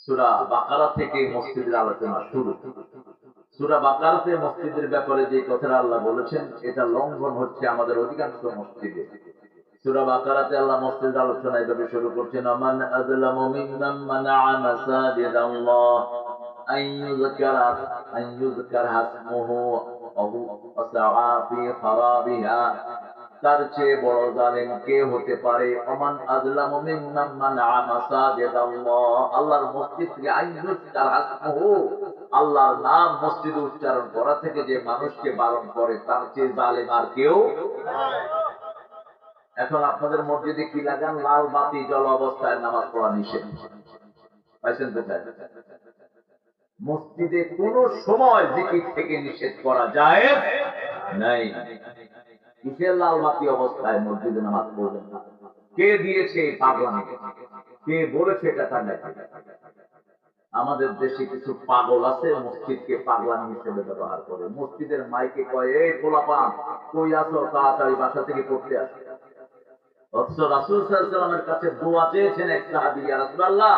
সূরা বাকারা থেকে মসজিদের আলোচনা শুরু। সূরা বাকারাতে মসজিদের ব্যাপারে যে কথাটা আল্লাহ বলেছেন এটা লঙ্ঘন হচ্ছে আমাদের অধিকাংশ মসজিদে। সূরা বাকারাতে আল্লাহ মসজিদের আলোচনা এভাবে শুরু করছেন, মান আযলামু মিম্মান মানাআ মাসাজিদাল্লাহ আন ইউযকারা ইসমুহু ওয়া সাআ ফি খারাবিহা। তার চেয়ে বড় জালেম কে হতে পারে? ওমান আযলামু মিম্মান মানাআ মাসাজিদাল্লাহ, আল্লাহর মসজিদ থেকে আন ইউযকারা ইসমুহু, আল্লাহর নাম মসজিদে উচ্চারণ করা থেকে যে মানুষকে বারণ করে, তার চেয়ে জালেম আর কেউ নাই। এখন আপনাদের মসজিদে কি লাগান? লাল বাতি জ্বল অবস্থায় নামাজ পড়া নিষেধ। পাইছেন কোথায়? মসজিদে কোন সময় জিকির থেকে নিষেধ করা যায় নাই। কিসের লাল বাতি অবস্থায় মসজিদে নামাজ পড়বেন না? কে দিয়েছে এই পাগলামি? কে বলেছে এটা? আমাদের দেশে কিছু পাগল আছে মসজিদকে পাগলামি হিসেবে ব্যবহার করে। মসজিদের মাইকে কয়, এই পোলাপান কই আছো, তাড়াতাড়ি বাসা থেকে পড়তে আসো। অথচ রাসূল সাল্লাল্লাহু আলাইহি ওয়াসাল্লামের কাছে দোয়া চেয়েছেন এক সাহাবী, ইয়া রাসূলুল্লাহ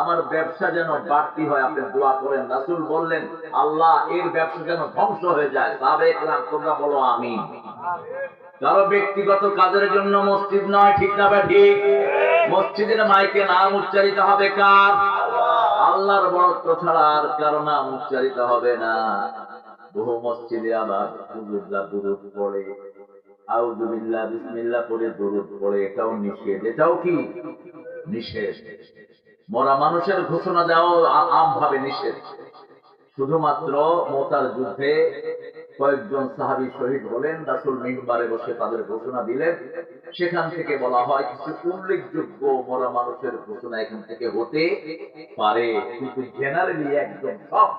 আমার ব্যবসা যেন বাড়তি হয়, আপনি দোয়া করেন। রাসূল বললেন, আল্লাহ এর ব্যবসা যেন ধ্বংস হয়ে যায়। সাহাবায়ে কেরাম তোমরা বলো আমিন। কারো ব্যক্তিগত কাজের জন্য মসজিদ নয়, ঠিক না ঠিক? মসজিদের মাইকে নাম উচ্চারিত হবে কার? আল্লাহর বড়ত্ব ছাড়া আর কারো নাম উচ্চারিত হবে না। বহু মসজিদে আবার হুজুররা দুরূদ পড়ে, আউযু বিল্লাহ বিসমিল্লাহ পড়ে দুরূদ পড়ে, এটাও নিষেধ। এটাও কি নিষেধ? মরা মানুষের ঘোষণা দেওয়া আমভাবে নিষেধ। শুধুমাত্র মুতার যুদ্ধে কয়েকজন সাহাবী শহীদ হলেন, রাসূল মিম্বারে বসে তাদের ঘোষণা দিলেন। সেখান থেকে বলা হয় কিছু উল্লেখযোগ্য মরা মানুষের ঘোষণা এখান থেকে হতে পারে, কিন্তু জেনারেলি একদম সব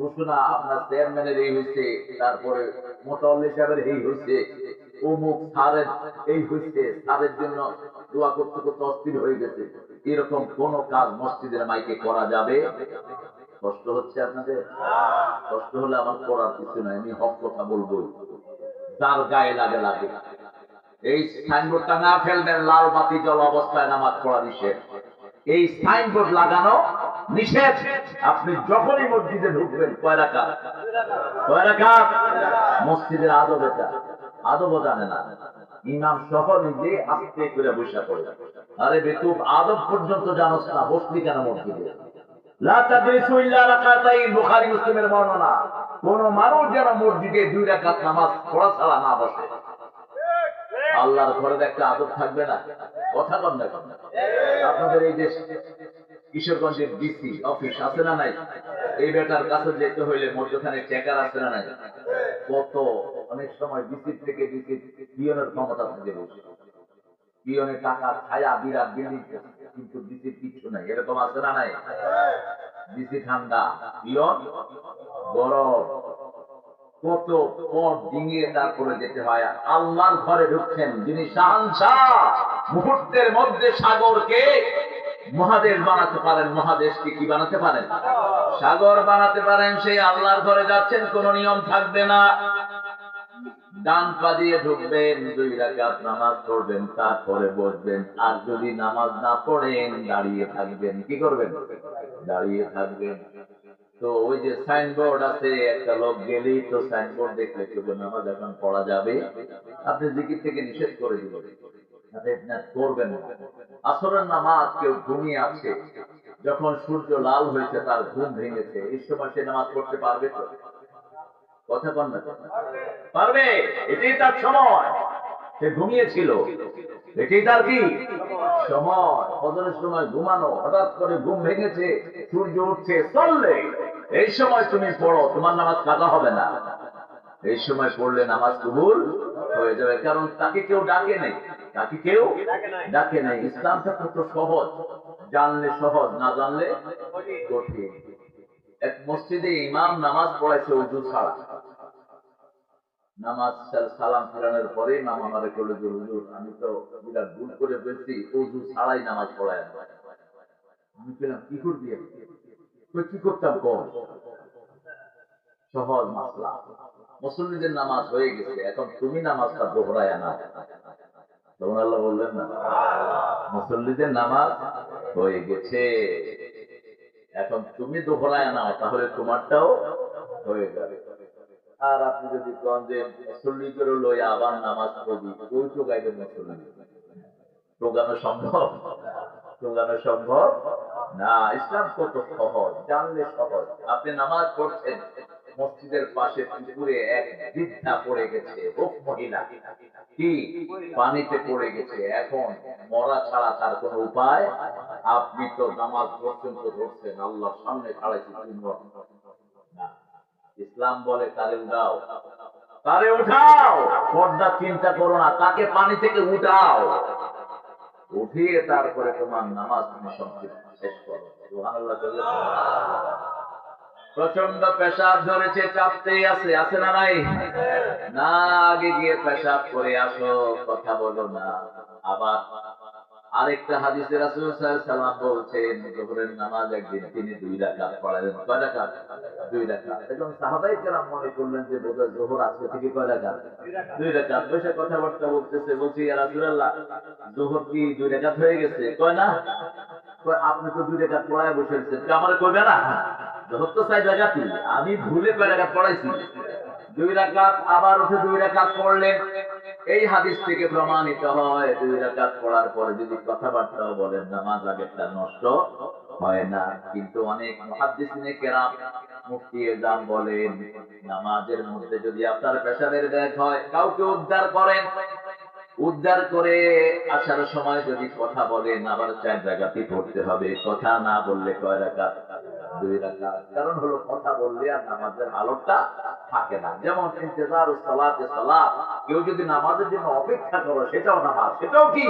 ঘোষণা আপনার চেয়ারম্যানের এই হয়েছে, তারপরে মোতাওয়াল্লি সাহেবের এই হয়েছে, অমুক স্যারের এই হয়েছে, স্যারের জন্য দোয়া করতে করতে অস্থির হয়ে গেছে, এরকম কোন কাজ মসজিদের মাইকে করা যাবে? কষ্ট হচ্ছে আপনাদের? কষ্ট হলে আমার করার কিছু নাই, আমি হক কথা বলবো। যার গায়ে লাগে লাগে। এই সাইনবোর্ডটা না ফেলবেন, লাল বাতি জ্বলা অবস্থায় নামাজ পড়া নিষেধ। এই সাইনবোর্ড লাগানো নিষেধ। আপনি যখনই মসজিদে ঢুকবেন, কয় রাকাত? কয় রাকাত? মসজিদের আদব এটা। আদবও জানে না, ইমাম সহ নিজে আস্তে করে বসে পড়ে। আরে বেকুব, আদব পর্যন্ত জানোস না, বসলি কেন মসজিদে? লা তাদরিসু ইল্লা রাকাতাইন, বুখারী মুসলিমের বর্ণনা। কোন মানুষ যেন মসজিদে 2 রাকাত নামাজ পড়া ছাড়া না বসে। আল্লাহর ঘরের একটা আদব থাকবে না? কথা বল না। আপনাদের এই যে কিশোরগঞ্জের ডিসি অফিস আছে না নাই? এই বেটার কাছে যেতে হইলে মধ্যখানে চেকার আছে না নাই? কত অনেক সময় ডিসি থেকে ডিসি পিয়নের ক্ষমতা থাকে বসে, পিয়নের টাকা ছায়া বিরাট বিল্ডিং, কিন্তু ডিসির কিছু নাই, এরকম আছে না নাই? ডিসি ঠান্ডা, পিয়ন গরম, কত পথ ডিঙিয়ে তারপরে যেতে হয়। আল্লাহর ঘরে ঢুকছেন যিনি শাহনশাহ, মুহূর্তের মধ্যে সাগরকে মহাদেশ বানাতে পারেন, মহাদেশকে কি বানাতে পারেন? সাগর বানাতে পারেন। সেই আল্লাহর ঘরে যাচ্ছেন, কোন নিয়ম থাকবে না। ডান পা দিয়ে ঢুকবেন, 2 রাকাত নামাজ পড়বেন, তারপরে বসবেন। আর যদি নামাজ না পড়েন, দাঁড়িয়ে থাকবেন। কি করবেন? দাঁড়িয়ে থাকবেন। তো ওই যে সাইনবোর্ড আছে, একটা লোক গেলেই তো সাইনবোর্ড দেখলে কেবল নামাজ এখন পড়া যাবে, আপনি জিকির থেকে নিষেধ করে দিবেন, করবেন না। আসরের নামাজ কেউ ঘুমিয়ে আছে, যখন সূর্য লাল হয়েছে, তার ঘুম ভেঙেছে, এই সময় সে নামাজ পড়তে পারবে তো? কথা বল না। পারবে? এটাই তার সময়। সে ঘুমিয়েছিল, এটাই তার কি সময়? ফজরের সময় ঘুমানো, হঠাৎ করে ঘুম ভেঙেছে, সূর্য উঠছে, চললে এই সময় তুমি পড়ো, তোমার নামাজ কাজা হবে না। এই সময় পড়লে নামাজ কবুল হয়ে যাবে, কারণ তাকে কেউ ডাকে নাই। তাকে কেউ ডাকে নাই। ইসলামটা কত সহজ, জানলে সহজ, না জানলে কঠিন। এক মসজিদে ইমাম নামাজ পড়াইছে ওযু ছাড়া। নামাজ সালাম ফিরানোর পরে ইমাম আমারে বলল যে হুজুর, আমি তো বিরাট ভুল করে ফেলছি, ওযু ছাড়াই নামাজ পড়ায়। আমি বললাম কি করবি? কি করতাম কম? সহজ মাসলা। মুসল্লিদের নামাজ হয়ে গেছে, এখন তুমি নামাজটা দোহরায় না। তখন আল্লাহ বললেন না, মুসল্লিদের নামাজ হয়ে গেছে, এখন তুমি দোহরায় নাও, তাহলে তোমারটাও হয়ে যাবে। আর আপনি যদি কন যে মুসল্লি করে লই আবার নামাজ পড়ি, ওই তো গাইবেন মুসল্লি, টোকানো সম্ভব? টোকানো সম্ভব না। ইসলাম কত সহজ, জানলে সহজ। আপনি নামাজ পড়ছেন, মসজিদের পাশে পুকুরে এক বৃদ্ধা পড়ে গেছে, হোক মহিলা, কি পানিতে পড়ে গেছে, এখন মরা ছাড়া তার কোন উপায়। আপনি তো নামাজ পর্যন্ত ধরছেন, আল্লাহর সামনে ছাড়াইছি না। ইসলাম বলে তারে উঠাও, তারে উঠাও, পর্দা চিন্তা করো না, তাকে পানি থেকে উঠাও, উঠিয়ে তারপরে তোমার নামাজ তুমি সংক্ষিপ্ত শেষ করো। সুবহানাল্লাহ। প্রচন্ড পেশাব ধরেছে, চাপতেই আছে, আছে না নাই? না, আগে গিয়ে পেশাব করে আসো, কথা বলো না। আবার আরেকটা হাদিসে রাসূল সাল্লাল্লাহু আলাইহি ওয়াসাল্লাম বলছেন, যোহরের নামাজ একদিন তিনি 2 রাকাত পড়ালেন। কয় রাকাত? 2 রাকাত। এখন সাহাবায়ে কেরাম মনে করলেন যে বোধহয় যোহর আজকে থেকে কয় রাকাত? 2 রাকাত। বসে কথাবার্তা বলতেছে, বলছি ইয়া রাসূলুল্লাহ, যোহর কি 2 রাকাত হয়ে গেছে? কয় না। কয় আপনি তো 2 রাকাত পড়ায় বসেছেন, আমারে কইবে না? যোহর তো 4 রাকাতই, আমি ভুলে কয় রাকাত পড়াইছি? 2 রাকাত। আবার উঠে 2 রাকাত পড়লেন। এই হাদিস থেকে প্রমাণিত হয় 2 রাকাত পড়ার পরে যদি কথাবার্তাও বলেন, নামাজ আগেরটা নষ্ট হয় না। কিন্তু অনেক মুহাদ্দিসিনে কেরাম, মুফতি এজাম বলেন, নামাজের মধ্যে যদি আপনার পেশাবের ব্যাগ হয়, কাউকে উদ্ধার করেন, উদ্ধার করে আসার সময় যদি কথা বলেন, আবার 4 রাকাতই পড়তে হবে। কথা না বললে কয় রাকাত? 2 রাকাত। কারণ হলো কথা বললে আর নামাজের হালতটা থাকে না। যেমন ইন্তেজারুস সালাতে সালাত, কেউ যদি নামাজের জন্য অপেক্ষা করে, সেটাও নামাজ, সেটাও কি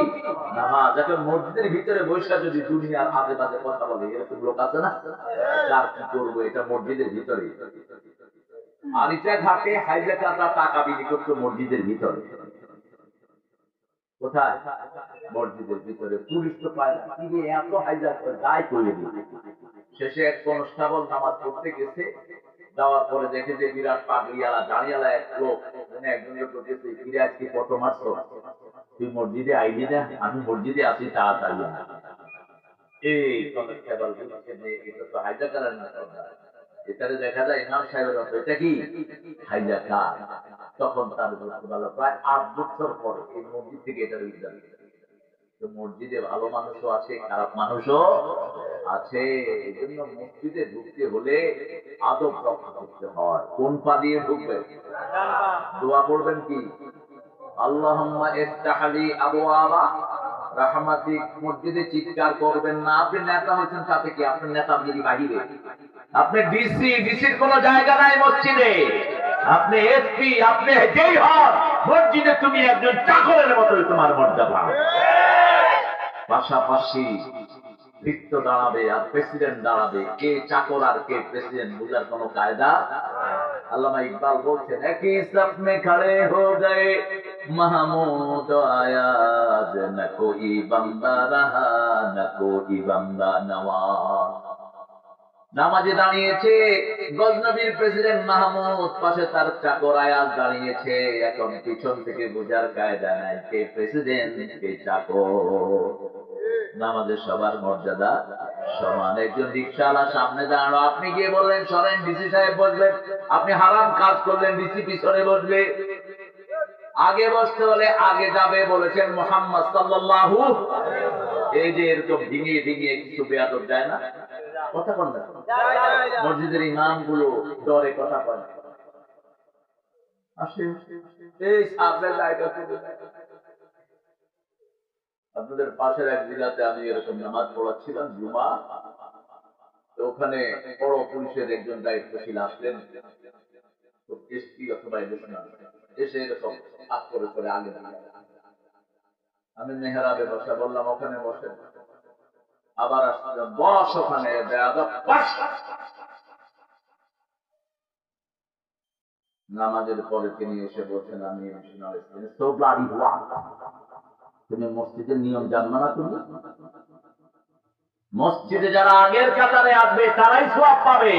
নামাজ। এখন মসজিদের ভিতরে বসে যদি দুনিয়ার আজে বাজে কথা বলে, এরকম লোক আছে না? কার কি করবো, এটা মসজিদের ভিতরে। আর এটা ঘাটে হাইজাকাররা টাকা বিলি করতো মসজিদের ভিতরে। কোথায়? মসজিদের ভিতরে। পুলিশ তো পায় না, কি রে এত হাইজাক গায়ে করে দিবে। শেষে এক কনস্টেবল নামাজ পড়তে গেছে, যাওয়ার পরে দেখে যে বিরাট পাগড়িওয়ালা দাঁড়িয়ালা এক লোক, মানে একজন লোক বলতেছে, ফিরে আজকে কত মারছো, তুই মসজিদে আইলি না? আমি মসজিদে আছি, তাড়াতাড়ি আয়। এই কনস্টেবল বলছে যে এটা তো হাইজাকারের না, এটারে দেখা যায় ইমাম সাহেবের মতো, এটা কি হাইজাকার। তখন তার ভালো প্রায় 8 বছর পরে এই মসজিদ থেকে এটা উদ্ধার। মসজিদে ভালো মানুষও আছে, খারাপ মানুষও আছে। এই জন্য মসজিদে ঢুকতে হলে আদব রক্ষা করতে হয়। কোন পা দিয়ে ঢুকবেন? দোয়া পড়বেন কি? আল্লাহুম্মা ইফতাহ লি আবওয়াবা রাহমাতিক। মসজিদে চিৎকার করবেন না। আপনি নেতা হয়েছেন, তাতে কি? আপনার নেতাগিরি বাহিরে। আপনি ডিসি, ডিসির কোন জায়গা নাই মসজিদে। আপনি এসপি, আপনি যেই হন, মসজিদে তুমি একজন চাকরের মতোই তোমার মর্যাদা। পাশাপাশি ভিত্ত দাঁড়াবে আর প্রেসিডেন্ট দাঁড়াবে, কে চাকর আর কে প্রেসিডেন্ট বুঝার কোন কায়দা। আল্লামা ইকবাল বলছেন, একই সাফ মে খড়ে হো গয়ে মাহমুদ আয়াজ, না কোই বান্দা রাহা না কোই বান্দা নওয়াজ। নামাজে দাঁড়িয়েছে গজনবীর প্রেসিডেন্ট মাহমুদ, পাশে তার চাকর আয়াজ দাঁড়িয়েছে। এখন পিছন থেকে বোঝার কায়দা নাই কে প্রেসিডেন্ট কে চাকর। নামাজের সবার মর্যাদা সমান। একজন রিকশাওয়ালা সামনে দাঁড়ালো, আপনি গিয়ে বললেন সরেন, ডিসি সাহেব বসবেন। আপনি হারাম কাজ করলেন, ডিসি পিছনে বসবে। আগে বসতে হলে আগে যাবে বলেছেন মুহাম্মদ সাল্লাল্লাহু। এই যে এরকম ডিঙিয়ে ডিঙিয়ে কিছু বেয়াদব যায় না, কথা বল না। মসজিদের ইমাম গুলো ডরে কথা বলে, আসে এই সামনে জায়গা। আপনাদের পাশের এক জেলাতে আমি এরকম নামাজ পড়াচ্ছিলাম জুমা, তো ওখানে বড় পুলিশের একজন দায়িত্বশীল আসলেন, এসপি অথবা এসে এরকম হাত করে করে আগে। আমি মেহরাবে বসা, বললাম ওখানে বসেন। আবার আসলাম, বস ওখানে। নামাজের পরে তিনি এসে বলছেন, আমি তুমি মসজিদের নিয়ম জানবো না? তুমি মসজিদে যারা আগের কাতারে আসবে তারাই সওয়াব পাবে,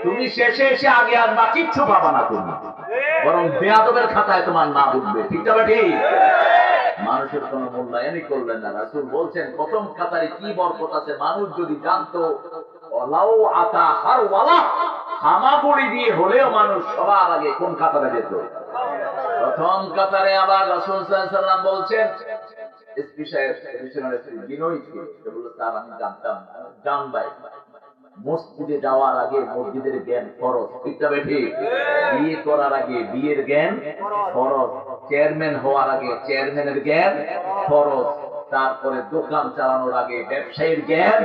তুমি শেষে এসে আগে আসবা, কিচ্ছু পাবা না তুমি, বরং বেয়াদবের খাতায় তোমার নাম উঠবে। ঠিক তবে ঠিক? মানুষের কোন মূল্যায়নই করলেন না। রাসূল বলছেন প্রথম কাতারে কি বরকত আছে, মানুষ যদি জানতো ওলাও আতা হারওয়ালা, হামাগুড়ি দিয়ে হলেও মানুষ সবার আগে কোন কাতারে যেত? প্রথম কাতারে। আবার রাসূল সাল্লাল্লাহু আলাইহি ওয়াসাল্লাম বলছেন, এসপি সাহেব মিশনারি বিনয় ছিল, সে বলল স্যার আমি জানতাম না। জান ভাই, মসজিদে যাওয়ার আগে মসজিদের জ্ঞান ফরজ, ঠিকটা বেঠি? বিয়ে করার আগে বিয়ের জ্ঞান ফরজ, চেয়ারম্যান হওয়ার আগে চেয়ারম্যানের জ্ঞান ফরজ, তারপরে দোকান চালানোর আগে ব্যবসায়ীর জ্ঞান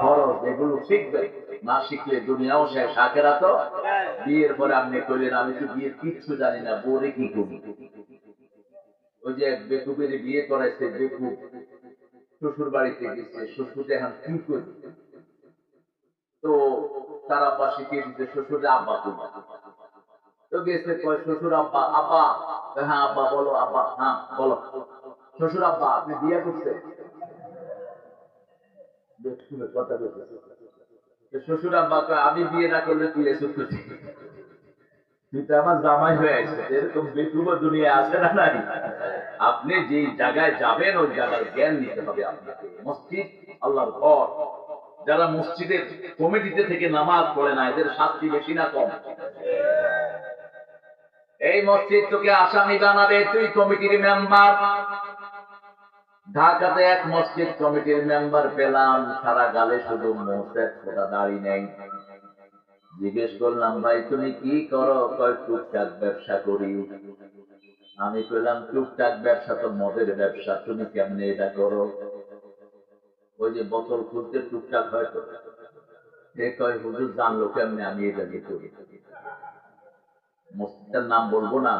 ফরজ। এগুলো শিখবেন, না শিখলে দুনিয়াও শেষ, আখেরাতও। বিয়ের পরে আপনি কইলেন আমি তো বিয়ের কিচ্ছু জানি না, বউরে কি করবো? ওই যে বেকুবের বিয়ে করাইছে, বেকুব শ্বশুর বাড়িতে গেছে, শ্বশুর এখন কি করবে? তো তার আব্বা শিখিয়ে দিতে, শ্বশুরে আব্বা করবে। তো গেছে, কয় শ্বশুর আব্বা, আব্বা। হ্যাঁ আব্বা বলো, আব্বা হ্যাঁ বলো। শ্বশুর আব্বা আপনি বিয়ে করছেন? কথা বলছে। শ্বশুর আব্বা কয় আমি বিয়ে না করলে তুই এসব করছিস, তুই তো আমার জামাই হয়ে আছে। এরকম বেকুব দুনিয়া আছে না নাই? আপনি যে জায়গায় যাবেন ওই জায়গার জ্ঞান নিতে হবে আপনাকে। মসজিদ আল্লাহর ঘর। যারা মসজিদের কমিটিতে থেকে নামাজ পড়ে না, এদের শাস্তি বেশি না কম? এই মসজিদ তোকে আসামি বানাবে, তুই কমিটির মেম্বার। ঢাকাতে এক মসজিদ কমিটির মেম্বার পেলাম, সারা গালে শুধু মোসের ফোটা, দাড়ি নেই। জিজ্ঞেস করলাম ভাই তুমি কি করো? কয় টুকটাক ব্যবসা করি। আমি কইলাম টুকটাক ব্যবসা তো মদের ব্যবসা, তুমি কেমনে এটা করো? ওই যে বোতল খুলতে টুকটাক হয়তো। সে কয় হুজুর জানলো কেমনে আমি এটা যে করি? মসজিদটার নাম বলবো না।